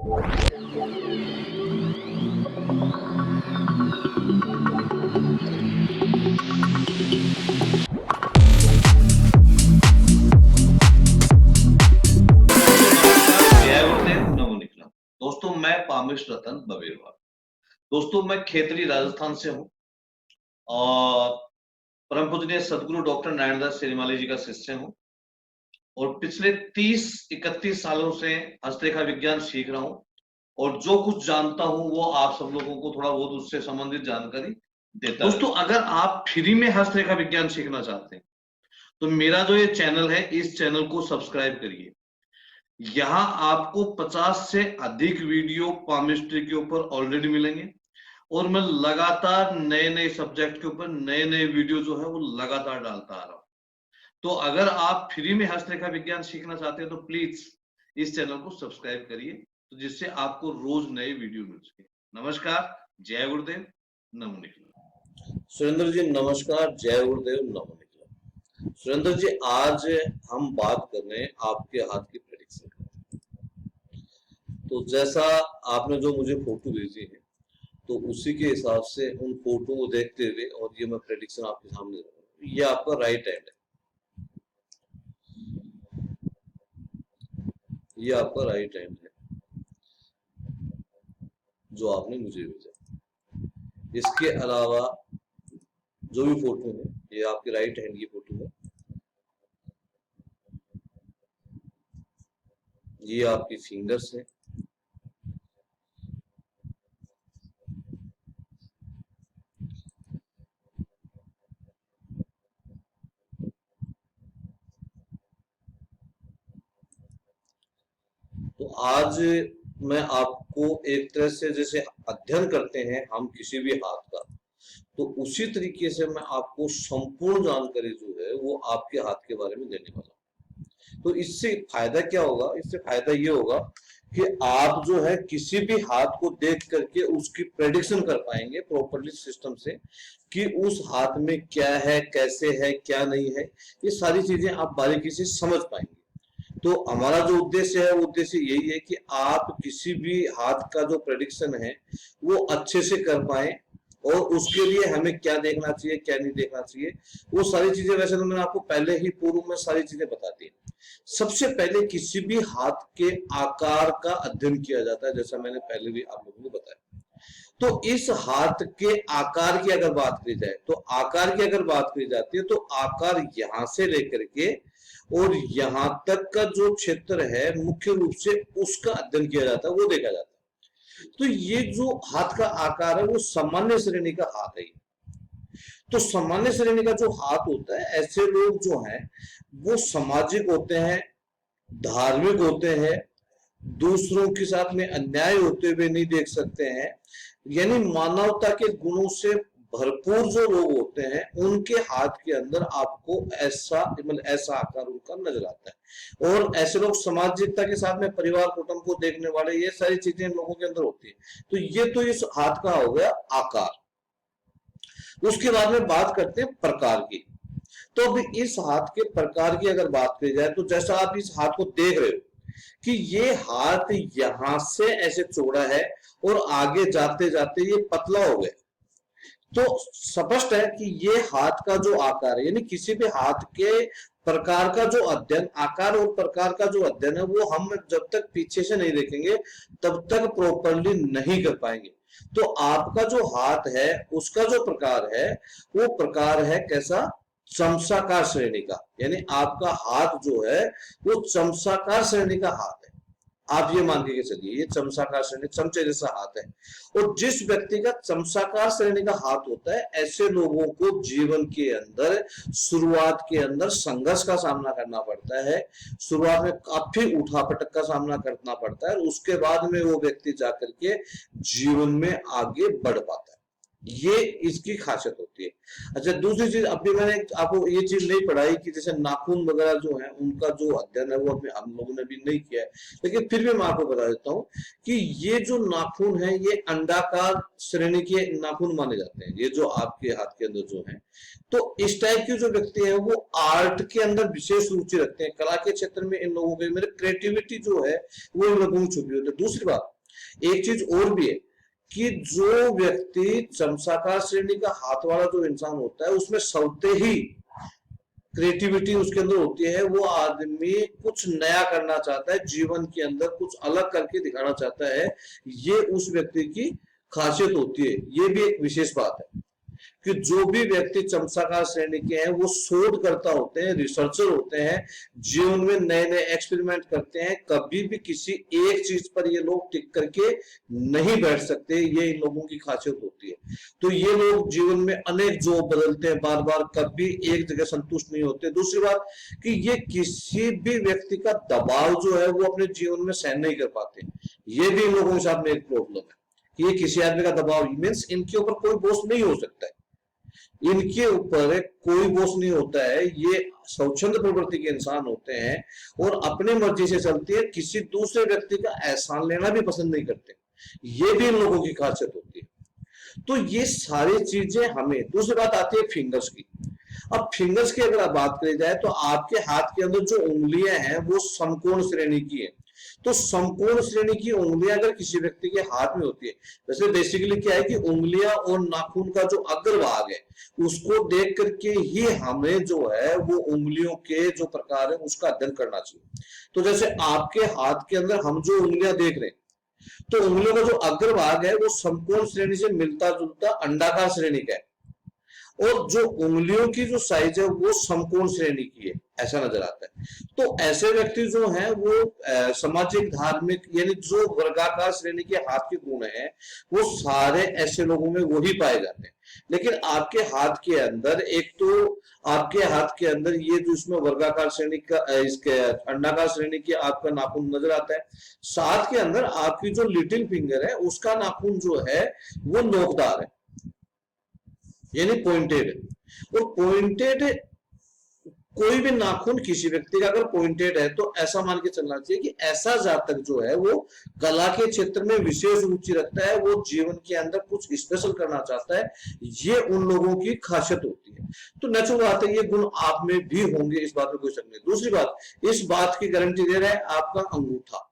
दोस्तों मैं पामिश रतन बबीरवाल। दोस्तों मैं खेतरी राजस्थान से हूँ और परम पूजनीय सदगुरु डॉक्टर नारायणदास श्रीमाली जी का शिष्य हूँ और पिछले 30-31 सालों से हस्तरेखा विज्ञान सीख रहा हूँ और जो कुछ जानता हूँ वो आप सब लोगों को थोड़ा बहुत उससे संबंधित जानकारी देता हूँ। दोस्तों अगर आप फ्री में हस्तरेखा विज्ञान सीखना चाहते हैं तो मेरा जो ये चैनल है इस चैनल को सब्सक्राइब करिए। यहाँ आपको 50 से अधिक वीडियो पामिस्ट्री के ऊपर ऑलरेडी मिलेंगे और मैं लगातार नए नए सब्जेक्ट के ऊपर नए नए वीडियो जो है वो लगातार डालता आ रहा हूं। तो अगर आप फ्री में हस्तरेखा विज्ञान सीखना चाहते हैं तो प्लीज इस चैनल को सब्सक्राइब करिए, तो जिससे आपको रोज नए वीडियो मिल सके। नमस्कार, जय गुरुदेव, नमो निखिल। सुरेंद्र जी नमस्कार, जय गुरुदेव, नमो निखिल। सुरेंद्र जी आज हम बात कर रहे हैं आपके हाथ की प्रेडिक्शन की। तो जैसा आपने जो मुझे फोटो भेजी है तो उसी के हिसाब से उन फोटो को देखते हुए और ये मैं प्रेडिक्शन आपके सामने रख रहा हूं। ये आपका राइट हैंड है, ये आपका राइट हैंड है जो आपने मुझे भेजा। इसके अलावा जो भी फोटो है ये आपके राइट हैंड की फोटो है, ये आपकी फिंगर्स है, तो आज मैं आपको एक तरह से जैसे अध्ययन करते हैं हम किसी भी हाथ का, तो उसी तरीके से मैं आपको संपूर्ण जानकारी जो है वो आपके हाथ के बारे में देने वाला हूँ। तो इससे फायदा क्या होगा? इससे फायदा ये होगा कि आप जो है किसी भी हाथ को देख करके उसकी प्रेडिक्शन कर पाएंगे प्रॉपरली सिस्टम से कि उस हाथ में क्या है, कैसे है, क्या नहीं है, ये सारी चीजें आप बारीकी से समझ पाएंगे। तो हमारा जो उद्देश्य है वो उद्देश्य यही है कि आप किसी भी हाथ का जो प्रेडिक्शन है वो अच्छे से कर पाए और उसके लिए हमें क्या देखना चाहिए, क्या नहीं देखना चाहिए, वो सारी चीजें वैसे तो मैंने आपको पहले ही पूर्व में सारी चीजें बता दी। सबसे पहले किसी भी हाथ के आकार का अध्ययन किया जाता है, जैसा मैंने पहले भी आप लोगों को बताया। तो इस हाथ के आकार की अगर बात की जाए तो आकार की अगर बात की जाती है तो आकार यहां से लेकर के और यहां तक का जो क्षेत्र है मुख्य रूप से उसका अध्ययन किया जाता है, वो देखा जाता है। तो ये जो हाथ का आकार है वो सामान्य श्रेणी का हाथ है। तो सामान्य श्रेणी का जो हाथ होता है, ऐसे लोग जो हैं वो सामाजिक होते हैं, धार्मिक होते हैं, दूसरों के साथ में अन्याय होते हुए नहीं देख सकते हैं, यानी मानवता के गुणों से भरपूर जो लोग होते हैं उनके हाथ के अंदर आपको ऐसा मतलब ऐसा आकार उनका नजर आता है। और ऐसे लोग सामाजिकता के साथ में परिवार कुटुंब को देखने वाले, ये सारी चीजें लोगों के अंदर होती है। तो ये तो इस हाथ का हो गया आकार। उसके बाद में बात करते हैं प्रकार की। तो अभी इस हाथ के प्रकार की अगर बात की जाए तो जैसा आप इस हाथ को देख रहे हो कि ये हाथ यहां से ऐसे चौड़ा है और आगे जाते जाते ये पतला हो गया, तो स्पष्ट है कि ये हाथ का जो आकार है, यानी किसी भी हाथ के प्रकार का जो अध्ययन, आकार और प्रकार का जो अध्ययन है वो हम जब तक पीछे से नहीं देखेंगे तब तक प्रॉपरली नहीं कर पाएंगे। तो आपका जो हाथ है उसका जो प्रकार है वो प्रकार है कैसा? चमचाकार श्रेणी का, यानी आपका हाथ जो है वो चमचाकार श्रेणी का हाथ है। आप ये मान के चलिए ये चमचाकार श्रेणी, चमचे जैसा हाथ है। और जिस व्यक्ति का चमचाकार श्रेणी का हाथ होता है ऐसे लोगों को जीवन के अंदर शुरुआत के अंदर संघर्ष का सामना करना पड़ता है, शुरुआत में काफी उठापटक का सामना करना पड़ता है, उसके बाद में वो व्यक्ति जाकर के जीवन में आगे बढ़ पाता है। ये इसकी खासियत होती है। अच्छा, दूसरी चीज अभी मैंने आपको ये चीज नहीं पढ़ाई कि जैसे नाखून वगैरह जो है उनका जो अध्ययन है वो अभी हम लोगों ने भी नहीं किया है, लेकिन फिर भी मैं आपको बता देता हूँ कि ये जो नाखून है ये अंडाकार श्रेणी के नाखून माने जाते हैं, ये जो आपके हाथ के अंदर जो है। तो इस टाइप के जो व्यक्ति है वो आर्ट के अंदर विशेष रुचि रखते हैं, कला के क्षेत्र में इन लोगों के मेरे क्रिएटिविटी जो है वो इन लोगों की छुपी होती है। दूसरी बात, एक चीज और भी है कि जो व्यक्ति चमचाकार श्रेणी का हाथ वाला जो इंसान होता है उसमें सबसे ही क्रिएटिविटी उसके अंदर होती है। वो आदमी कुछ नया करना चाहता है, जीवन के अंदर कुछ अलग करके दिखाना चाहता है, ये उस व्यक्ति की खासियत होती है। ये भी एक विशेष बात है कि जो भी व्यक्ति चमचाकार श्रेणी के हैं वो शोधकर्ता होते हैं, रिसर्चर होते हैं, जीवन में नए नए एक्सपेरिमेंट करते हैं। कभी भी किसी एक चीज पर ये लोग टिक करके नहीं बैठ सकते, ये इन लोगों की खासियत होती है। तो ये लोग जीवन में अनेक जॉब बदलते हैं बार बार, कभी एक जगह संतुष्ट नहीं होते। दूसरी बात कि ये किसी भी व्यक्ति का दबाव जो है वो अपने जीवन में सहन नहीं कर पाते, ये भी इन लोगों के साथ में एक प्रॉब्लम है। ये किसी आदमी का दबाव मीन्स इनके ऊपर कोई बोझ नहीं हो सकता है, इनके ऊपर कोई बोझ नहीं होता है। ये स्वच्छंद प्रवृत्ति के इंसान होते हैं और अपनी मर्जी से चलती है, किसी दूसरे व्यक्ति का एहसान लेना भी पसंद नहीं करते, ये भी इन लोगों की खासियत होती है। तो ये सारी चीजें हमें। दूसरी बात आती है फिंगर्स की। अब फिंगर्स की अगर बात करी जाए तो आपके हाथ के अंदर जो उंगलियां हैं वो समकोण श्रेणी की है। तो समकोण श्रेणी की उंगलियां अगर किसी व्यक्ति के हाथ में होती है, वैसे बेसिकली क्या है कि उंगलियां और नाखून का जो अग्रभाग है उसको देख करके ही हमें जो है वो उंगलियों के जो प्रकार है उसका अध्ययन करना चाहिए। तो जैसे आपके हाथ के अंदर हम जो उंगलियां देख रहे हैं, तो उंगलियों का जो अग्रभाग है वो समकोण श्रेणी से मिलता जुलता अंडाकार श्रेणी का है, और जो उंगलियों की जो साइज है वो समकोण श्रेणी की है, ऐसा नजर आता है। तो ऐसे व्यक्ति जो हैं वो सामाजिक, धार्मिक, यानी जो वर्गाकार श्रेणी के हाथ के गुण हैं वो सारे ऐसे लोगों में वही पाए जाते हैं। लेकिन आपके हाथ के अंदर, एक तो आपके हाथ के अंदर ये जो इसमें वर्गाकार श्रेणी का, इसके अंडाकार श्रेणी की आपका नाखून नजर आता है, साथ के अंदर आपकी जो लिटिल फिंगर है उसका नाखून जो है वो नोकदार है, यानी पॉइंटेड है। और पॉइंटेड कोई भी नाखून किसी व्यक्ति का अगर पॉइंटेड है तो ऐसा मान के चलना चाहिए कि ऐसा जातक जो है वो कला के क्षेत्र में विशेष रुचि रखता है, वो जीवन के अंदर कुछ स्पेशल करना चाहता है, ये उन लोगों की खासियत होती है। तो नेचुरल बात है ये गुण आप में भी होंगे, इस बात में कोई शक नहीं। दूसरी बात, इस बात की गारंटी दे रहा है आपका अंगूठा।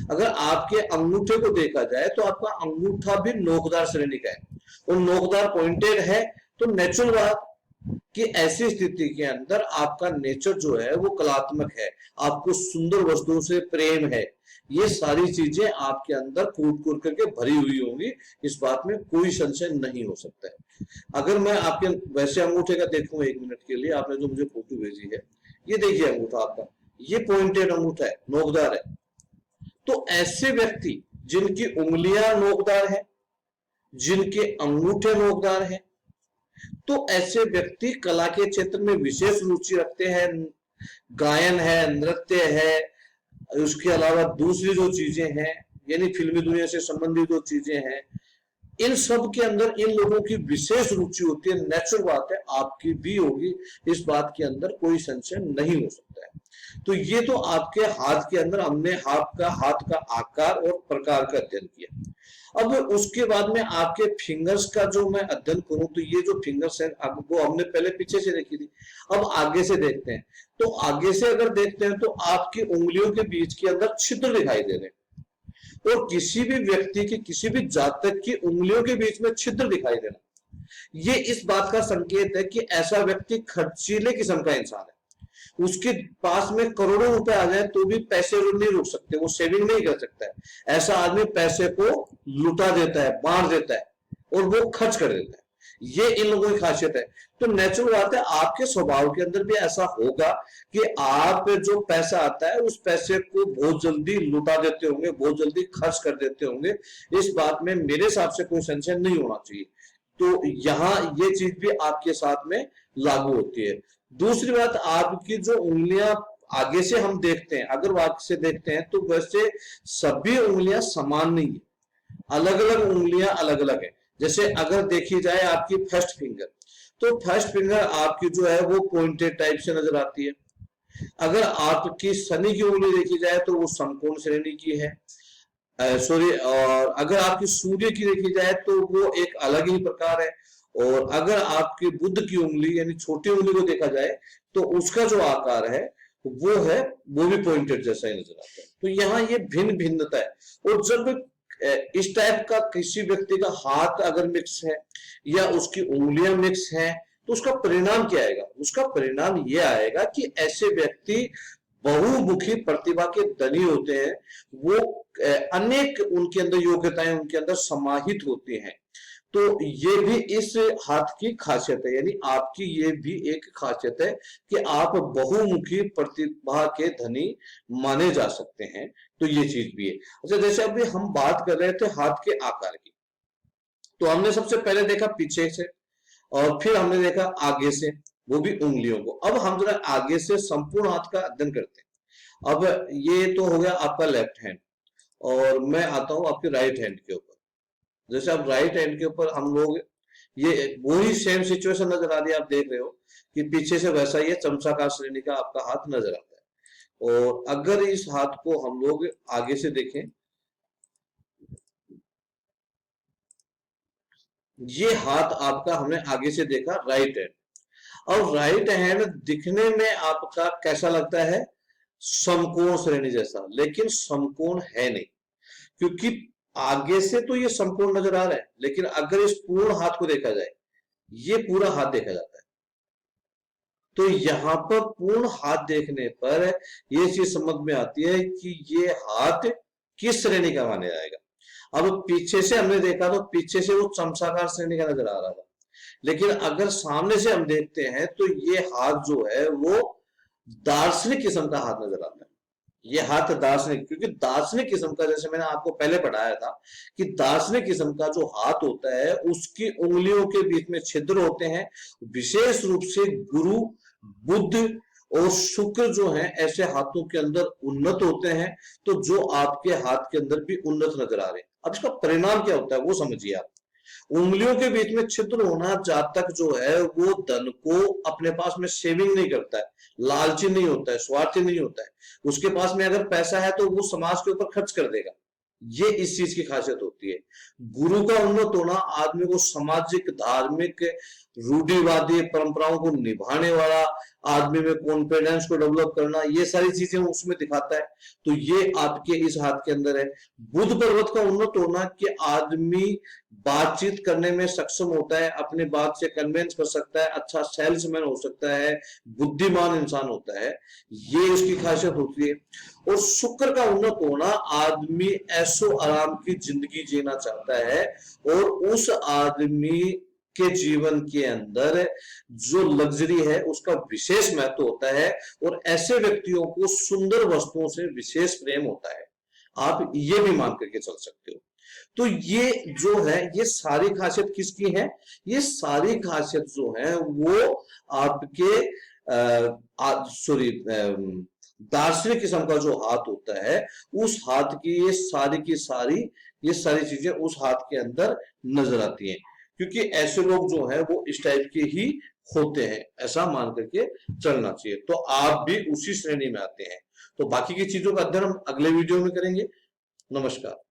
अगर आपके अंगूठे को देखा जाए तो आपका अंगूठा भी नोकदार श्रेणी का है और नोकदार पॉइंटेड है। तो नेचुरल बात कि ऐसी स्थिति के अंदर आपका नेचर जो है वो कलात्मक है, आपको सुंदर वस्तुओं से प्रेम है, ये सारी चीजें आपके अंदर कूट कूट करके भरी हुई होंगी, इस बात में कोई संशय नहीं हो सकता है। अगर मैं आपके वैसे अंगूठे का देखूं 1 मिनट के लिए, आपने जो मुझे फोटो भेजी है, ये देखिए अंगूठा आपका, ये पॉइंटेड अंगूठा है, नोकदार है। तो ऐसे व्यक्ति जिनकी उंगलियां नोकदार है, जिनके अंगूठे नोकदार है, तो ऐसे व्यक्ति कला के क्षेत्र में विशेष रुचि रखते हैं। गायन है, नृत्य है, उसके अलावा दूसरी जो चीजें हैं यानी फिल्मी दुनिया से संबंधित जो चीजें हैं, इन सब के अंदर इन लोगों की विशेष रुचि होती है। नेचुरल बात है आपकी भी होगी, इस बात के अंदर कोई संशय नहीं हो सकता है। तो ये तो आपके हाथ के अंदर हमने हाथ का आकार और प्रकार का अध्ययन किया। अब उसके बाद में आपके फिंगर्स का जो मैं अध्ययन करूं, तो ये जो फिंगर्स है वो हमने पहले पीछे से देखी थी, अब आगे से देखते हैं। तो आगे से अगर देखते हैं तो आपकी उंगलियों के बीच के अंदर छिद्र दिखाई दे रहे हैं, और किसी भी व्यक्ति की, किसी भी जातक की उंगलियों के बीच में छिद्र दिखाई देना, ये इस बात का संकेत है कि ऐसा व्यक्ति खर्चीले किस्म का इंसान है। उसके पास में करोड़ों रुपए आ जाए तो भी पैसे नहीं रुक सकते, वो सेविंग नहीं कर सकता है। ऐसा आदमी पैसे को लुटा देता है, बांट देता है और वो खर्च कर देता है, ये इन लोगों की खासियत है। तो नेचुरल बात है आपके स्वभाव के अंदर भी ऐसा होगा कि आप जो पैसा आता है उस पैसे को बहुत जल्दी लुटा देते होंगे, बहुत जल्दी खर्च कर देते होंगे, इस बात में मेरे हिसाब से कोई संशय नहीं होना चाहिए। तो यहाँ ये चीज भी आपके साथ में लागू होती है। दूसरी बात, आपकी जो उंगलियां आगे से हम देखते हैं, अगर आगे से देखते हैं तो वैसे सभी उंगलियां समान नहीं है, अलग अलग उंगलियां अलग अलग है। जैसे अगर देखी जाए आपकी फर्स्ट फिंगर, तो फर्स्ट फिंगर आपकी जो है वो पॉइंटेड टाइप से नजर आती है। अगर आपकी शनि की उंगली देखी जाए तो वो समकोण श्रेणी की है, सॉरी, और अगर आपकी सूर्य की देखी जाए तो वो एक अलग ही प्रकार है। और अगर आपकी बुध की उंगली यानी छोटी उंगली को देखा जाए तो उसका जो आकार है वो भी पॉइंटेड जैसा ही नजर आता है। तो यहाँ ये भिन्न भिन्नता है। और जब इस टाइप का किसी व्यक्ति का हाथ अगर मिक्स है या उसकी उंगलियां मिक्स हैं तो उसका परिणाम क्या आएगा? उसका परिणाम ये आएगा कि ऐसे व्यक्ति बहुमुखी प्रतिभा के धनी होते हैं। वो अनेक उनके अंदर योग्यताएं उनके अंदर समाहित होती हैं। तो ये भी इस हाथ की खासियत है, यानी आपकी ये भी एक खासियत है कि आप बहुमुखी प्रतिभा के धनी माने जा सकते हैं। तो ये चीज भी है। अच्छा, जैसे अभी हम बात कर रहे थे हाथ के आकार की, तो हमने सबसे पहले देखा पीछे से और फिर हमने देखा आगे से, वो भी उंगलियों को। अब हम जरा आगे से संपूर्ण हाथ का अध्ययन करते हैं। अब ये तो हो गया आपका लेफ्ट हैंड, और मैं आता हूं आपके राइट हैंड के ऊपर। जैसे अब राइट हैंड के ऊपर हम लोग ये वही सेम सिचुएशन नजर आ रही है, आप देख रहे हो कि पीछे से वैसा ही चमचाकार श्रेणी का आपका हाथ नजर आता है। और अगर इस हाथ को हम लोग आगे से देखें, ये हाथ आपका हमने आगे से देखा राइट हैंड। और राइट हैंड दिखने में आपका कैसा लगता है? समकोण श्रेणी जैसा, लेकिन समकोण है नहीं, क्योंकि आगे से तो ये समकोण नजर आ रहा है, लेकिन अगर इस पूर्ण हाथ को देखा जाए, ये पूरा हाथ देखा जाता है। तो यहां पर पूर्ण हाथ देखने पर ये चीज समझ में आती है कि ये हाथ किस श्रेणी का माना जाएगा। अब पीछे से हमने देखा तो पीछे से वो चमचाकार श्रेणी का नजर आ रहा था, लेकिन अगर सामने से हम देखते हैं तो ये हाथ जो है वो दार्शनिक किस्म का हाथ नजर आता है। ये हाथ दार्शनिक, क्योंकि दार्शनिक किस्म का, जैसे मैंने आपको पहले पढ़ाया था कि दार्शनिक किस्म का जो हाथ होता है उसकी उंगलियों के बीच में छिद्र होते हैं। विशेष रूप से गुरु, बुध और शुक्र जो हैं ऐसे हाथों के अंदर उन्नत होते हैं। तो जो आपके हाथ के अंदर भी उन्नत नजर आ रहे हैं। अब इसका परिणाम क्या होता है वो समझिए आप। उंगलियों के बीच में छिद्र होना जातक जो है वो धन को अपने पास में सेविंग नहीं करता है, लालची नहीं होता है, स्वार्थी नहीं होता है। उसके पास में अगर पैसा है तो वो समाज के ऊपर खर्च कर देगा। ये इस चीज की खासियत होती है। गुरु का उन्नत होना आदमी को सामाजिक, धार्मिक, रूढ़िवादी परंपराओं को निभाने वाला, आदमी में कॉन्फिडेंस को डेवलप करना, ये सारी चीजें उसमें दिखाता है। तो ये आपके इस हाथ के अंदर है। बुध पर्वत का उन्नत होना कि आदमी बातचीत करने में सक्षम होता है, अपनी बात से कन्विंस कर सकता है, अच्छा सेल्समैन हो सकता है, बुद्धिमान इंसान होता है, ये उसकी खासियत होती है। और शुक्र का उन्नत होना, आदमी ऐशो आराम की जिंदगी जीना चाहता है और उस आदमी के जीवन के अंदर जो लग्जरी है उसका विशेष महत्व होता है। और ऐसे व्यक्तियों को सुंदर वस्तुओं से विशेष प्रेम होता है। आप ये भी मान करके चल सकते हो। तो ये जो है ये सारी खासियत किसकी है? ये सारी खासियत जो है वो आपके दार्शनिक किस्म का जो हाथ होता है उस हाथ की ये सारी चीजें उस हाथ के अंदर नजर आती हैं। क्योंकि ऐसे लोग जो है वो इस टाइप के ही होते हैं, ऐसा मान करके चलना चाहिए। तो आप भी उसी श्रेणी में आते हैं। तो बाकी की चीजों का अध्ययन हम अगले वीडियो में करेंगे। नमस्कार।